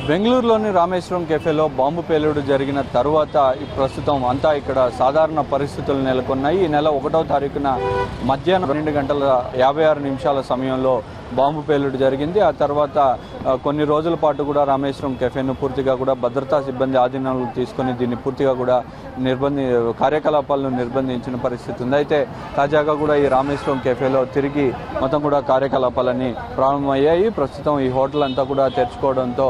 బెంగళూరులోని రామేశ్వరం కెఫేలో బాంబు పేలుడు జరిగిన తరువాత ప్రస్తుతం అంతా ఇక్కడ సాధారణ పరిస్థితులు నెలకొన్నాయి. ఈ నెల 1వ తారీఖున మధ్యాహ్నం 2:56 సమయంలో బాంబు పేలుడు జరిగింది. ఆ తర్వాత కొన్ని రోజుల పాటు కూడా రామేశ్వరం కెఫేను పూర్తిగా కూడా భద్రతా సిబ్బంది ఆధీనంలో తీసుకొని దీన్ని పూర్తిగా కూడా కార్యకలాపాలను నిర్బంధించిన పరిస్థితి ఉంది. అయితే తాజాగా కూడా ఈ రామేశ్వరం కెఫేలో తిరిగి మొత్తం కూడా కార్యకలాపాలన్నీ ప్రారంభమయ్యాయి. ప్రస్తుతం ఈ హోటల్ అంతా కూడా తెరుచుకోవడంతో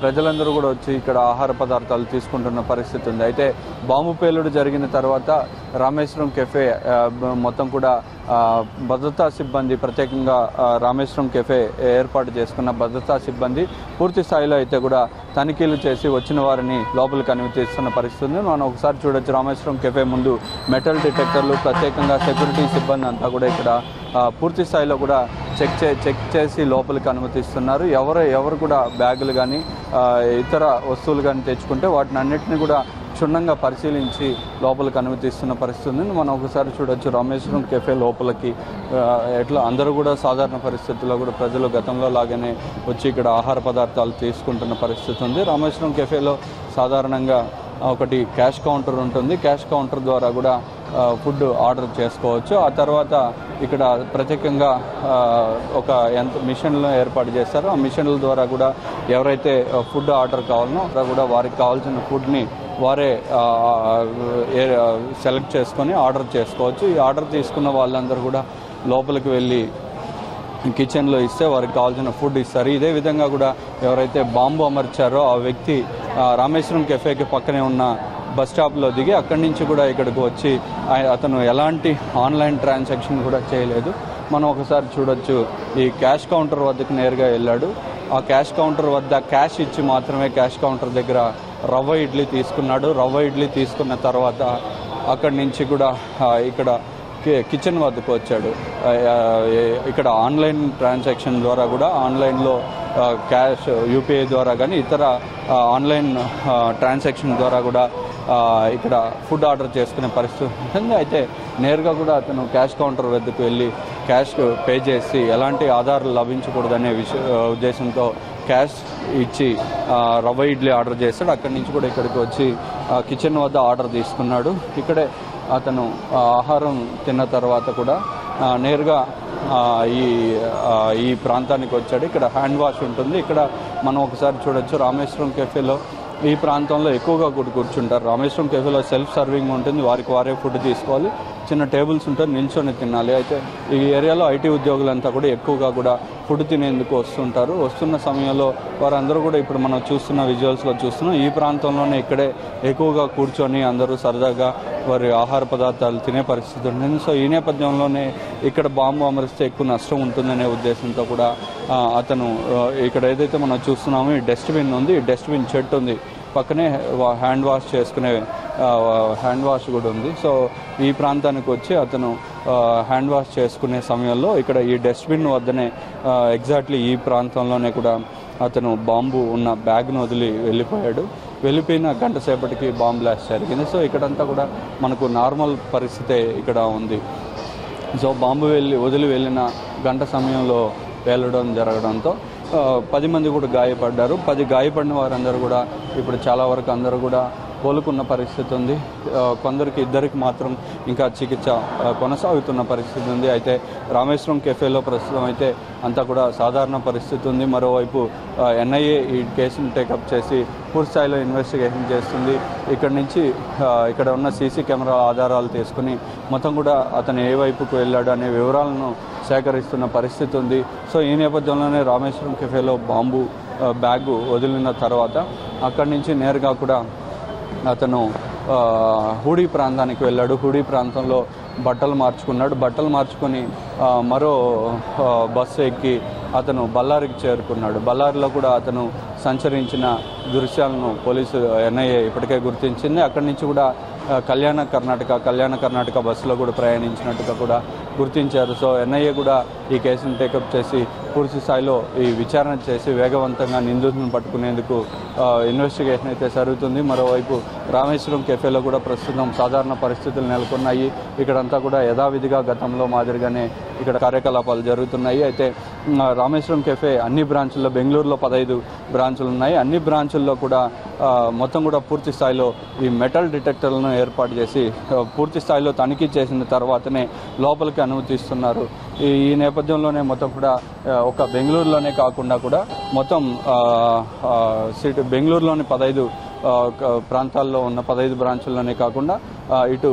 ప్రజలందరూ కూడా వచ్చి ఇక్కడ ఆహార పదార్థాలు తీసుకుంటున్న పరిస్థితి ఉంది. అయితే బాంబు పేలుడు జరిగిన తర్వాత రామేశ్వరం కెఫే మొత్తం కూడా భద్రతా సిబ్బంది ప్రత్యేకంగా రామేశ్వరం కెఫే ఏర్పాటు చేసుకున్న భద్రతా సిబ్బంది పూర్తి స్థాయిలో అయితే కూడా తనిఖీలు చేసి వచ్చిన వారిని లోపలికి అనుమతిస్తున్న పరిస్థితి ఉంది. మనం ఒకసారి చూడొచ్చు, రామేశ్వరం కెఫే ముందు మెటల్ డిటెక్టర్లు ప్రత్యేకంగా సెక్యూరిటీ సిబ్బంది అంతా కూడా ఇక్కడ పూర్తి స్థాయిలో కూడా చెక్ చేసి లోపలికి అనుమతిస్తున్నారు. ఎవరు కూడా బ్యాగులు కానీ ఇతర వస్తువులు కానీ తెచ్చుకుంటే వాటిని అన్నింటినీ కూడా క్షుణ్ణంగా పరిశీలించి లోపలికి అనుమతిస్తున్న పరిస్థితి ఉంది. మనం ఒకసారి చూడొచ్చు, రామేశ్వరం కెఫే లోపలికి ఎట్లా అందరూ కూడా సాధారణ పరిస్థితుల్లో కూడా ప్రజలు గతంలో లాగానే వచ్చి ఇక్కడ ఆహార పదార్థాలు తీసుకుంటున్న పరిస్థితి ఉంది. రామేశ్వరం కెఫేలో సాధారణంగా ఒకటి క్యాష్ కౌంటర్ ఉంటుంది. క్యాష్ కౌంటర్ ద్వారా కూడా ఫుడ్ ఆర్డర్ చేసుకోవచ్చు. ఆ తర్వాత ఇక్కడ ప్రత్యేకంగా ఒక మిషన్లు ఏర్పాటు చేస్తారో ఆ మిషన్ల ద్వారా కూడా ఎవరైతే ఫుడ్ ఆర్డర్ కావాలనో కూడా వారికి కావాల్సిన ఫుడ్ని వారే సెలెక్ట్ చేసుకొని ఆర్డర్ చేసుకోవచ్చు. ఈ ఆర్డర్ తీసుకున్న వాళ్ళందరూ కూడా లోపలికి వెళ్ళి కిచెన్లో ఇస్తే వారికి కావాల్సిన ఫుడ్ ఇస్తారు. ఇదే విధంగా కూడా ఎవరైతే బాంబు అమర్చారో ఆ వ్యక్తి రామేశ్వరం కెఫేకి పక్కనే ఉన్న బస్ స్టాప్లో దిగి అక్కడి నుంచి కూడా ఇక్కడికి వచ్చి అతను ఎలాంటి ఆన్లైన్ ట్రాన్సాక్షన్ కూడా చేయలేదు. మనం ఒకసారి చూడొచ్చు, ఈ క్యాష్ కౌంటర్ వద్దకు నేరుగా వెళ్ళాడు. ఆ క్యాష్ కౌంటర్ వద్ద క్యాష్ ఇచ్చి మాత్రమే క్యాష్ కౌంటర్ దగ్గర రవ్వ ఇడ్లీ తీసుకున్నాడు. రవ్వ ఇడ్లీ తీసుకున్న తర్వాత అక్కడి నుంచి కూడా ఇక్కడ కిచెన్ వద్దకు వచ్చాడు. ఇక్కడ ఆన్లైన్ ట్రాన్సాక్షన్ ద్వారా కూడా ఆన్లైన్లో క్యాష్ యూపీఐ ద్వారా కానీ ఇతర ఆన్లైన్ ట్రాన్సాక్షన్ ద్వారా కూడా ఇక్కడ ఫుడ్ ఆర్డర్ చేసుకునే పరిస్థితి ఉంటుంది. అయితే నేరుగా కూడా అతను క్యాష్ కౌంటర్ వద్దకు వెళ్ళి క్యాష్ పే చేసి ఎలాంటి ఆధారాలు లభించకూడదనే ఉద్దేశంతో క్యాష్ ఇచ్చి రవ్వ ఇడ్లీ ఆర్డర్ చేస్తాడు. అక్కడి నుంచి కూడా ఇక్కడికి వచ్చి కిచెన్ వద్ద ఆర్డర్ తీసుకున్నాడు. ఇక్కడే అతను ఆహారం తిన్న తర్వాత కూడా నేరుగా ఈ ప్రాంతానికి వచ్చాడు. ఇక్కడ హ్యాండ్ వాష్ ఉంటుంది. ఇక్కడ మనం ఒకసారి చూడొచ్చు, రామేశ్వరం కెఫేలో ఈ ప్రాంతంలో ఎక్కువగా కూర్చుంటారు. రామేశ్వరం కెఫేలో సెల్ఫ్ సర్వింగ్ ఉంటుంది. వారికి వారే ఫుడ్ తీసుకోవాలి. చిన్న టేబుల్స్ ఉంటాయి, నిల్చొని తినాలి. అయితే ఈ ఏరియాలో ఐటీ ఉద్యోగులంతా కూడా ఎక్కువగా కూడా ఫుడ్ తినేందుకు వస్తుంటారు. వస్తున్న సమయంలో వారందరూ కూడా ఇప్పుడు మనం చూస్తున్న విజువల్స్లో చూస్తున్నాం, ఈ ప్రాంతంలోనే ఇక్కడే ఎక్కువగా కూర్చొని అందరూ సరదాగా వారి ఆహార పదార్థాలు తినే పరిస్థితి ఉంటుంది. సో ఈ నేపథ్యంలోనే ఇక్కడ బాంబు అమరిస్తే ఎక్కువ నష్టం ఉంటుందనే ఉద్దేశంతో కూడా అతను ఇక్కడ ఏదైతే మనం చూస్తున్నామో ఈ డస్ట్బిన్ ఉంది, ఈ డస్ట్బిన్ చెట్టు ఉంది, పక్కనే హ్యాండ్ వాష్ చేసుకునే హ్యాండ్ వాష్ కూడా ఉంది. సో ఈ ప్రాంతానికి వచ్చి అతను హ్యాండ్ వాష్ చేసుకునే సమయంలో ఇక్కడ ఈ డస్ట్బిన్ వద్దనే ఎగ్జాక్ట్లీ ఈ ప్రాంతంలోనే కూడా అతను బాంబు ఉన్న బ్యాగ్ను వదిలి వెళ్ళిపోయాడు. వెళ్ళిపోయిన గంట సేపటికి బాంబ్ బ్లాస్ట్ జరిగింది. సో ఇక్కడంతా కూడా మనకు నార్మల్ పరిస్థితే ఇక్కడ ఉంది. సో బాంబు వదిలి వెళ్ళిన గంట సమయంలో పేలడం జరగడంతో 10 మంది కూడా గాయపడ్డారు. 10 గాయపడిన వారందరూ కూడా ఇప్పుడు చాలా వరకు అందరూ కూడా కోలుకున్న పరిస్థితి ఉంది. కొందరికి ఇద్దరికి మాత్రం ఇంకా చికిత్స కొనసాగుతున్న పరిస్థితి ఉంది. అయితే రామేశ్వరం కెఫేలో ప్రస్తుతం అయితే అంతా కూడా సాధారణ పరిస్థితి ఉంది. మరోవైపు ఎన్ఐఏ ఈ కేసును టేకప్ చేసి పూర్తి స్థాయిలో ఇన్వెస్టిగేషన్ చేస్తుంది. ఇక్కడ నుంచి ఇక్కడ ఉన్న సీసీ కెమెరా ఆధారాలు తీసుకుని మొత్తం కూడా అతను ఏ వైపుకు వెళ్ళాడు అనే వివరాలను సేకరిస్తున్న పరిస్థితి ఉంది. సో ఈ నేపథ్యంలోనే రామేశ్వరం కెఫేలో బాంబు బ్యాగు వదిలిన తర్వాత అక్కడి నుంచి నేరుగా కూడా అతను హుడీ ప్రాంతానికి వెళ్ళాడు. హుడీ ప్రాంతంలో బట్టలు మార్చుకున్నాడు. బట్టలు మార్చుకొని మరో బస్సు ఎక్కి అతను బళ్ళారికి చేరుకున్నాడు. బళ్ళారిలో కూడా అతను సంచరించిన దృశ్యాలను పోలీసు ఎన్ఐఏ ఇప్పటికే గుర్తించింది. అక్కడి నుంచి కూడా కళ్యాణ కర్ణాటక బస్సులో కూడా ప్రయాణించినట్టుగా కూడా గుర్తించారు. సో ఎన్ఐఏ కూడా ఈ కేసును టేకప్ చేసి పూర్తి స్థాయిలో ఈ విచారణ చేసి వేగవంతంగా నిందితులను పట్టుకునేందుకు ఇన్వెస్టిగేషన్ అయితే జరుగుతుంది. మరోవైపు రామేశ్వరం కెఫేలో కూడా ప్రస్తుతం సాధారణ పరిస్థితులు నెలకొన్నాయి. ఇక్కడంతా కూడా యథావిధిగా గతంలో మాదిరిగానే ఇక్కడ కార్యకలాపాలు జరుగుతున్నాయి. అయితే రామేశ్వరం కెఫే అన్ని బ్రాంచుల్లో, బెంగళూరులో 15 బ్రాంచులు ఉన్నాయి. అన్ని బ్రాంచుల్లో కూడా మొత్తం కూడా పూర్తి స్థాయిలో ఈ మెటల్ డిటెక్టర్లను ఏర్పాటు చేసి పూర్తి స్థాయిలో తనిఖీ చేసిన తర్వాతనే లోపలికి అనుమతిస్తున్నారు. ఈ నేపథ్యంలోనే మొత్తం కూడా ఒక బెంగళూరులోనే కాకుండా కూడా మొత్తం బెంగళూరులోని 15 ప్రాంతాల్లో ఉన్న 15 బ్రాంచుల్లోనే కాకుండా ఇటు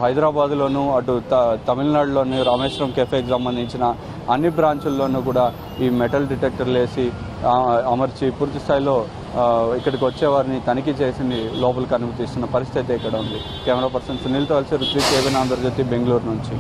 హైదరాబాద్లోను, అటు తమిళనాడులోని రామేశ్వరం కెఫేకి సంబంధించిన అన్ని బ్రాంచుల్లోనూ కూడా ఈ మెటల్ డిటెక్టర్లు వేసి అమర్చి పూర్తి స్థాయిలో ఇక్కడికి వచ్చేవారిని తనిఖీ చేసి లోపలికి అనుమతిస్తున్న పరిస్థితి ఇక్కడ ఉంది. కెమెరా పర్సన్ సునీల్తో కలిసి రుత్విక్, ఏబిన్ ఆంధ్రజ్యోతి, బెంగళూరు నుంచి.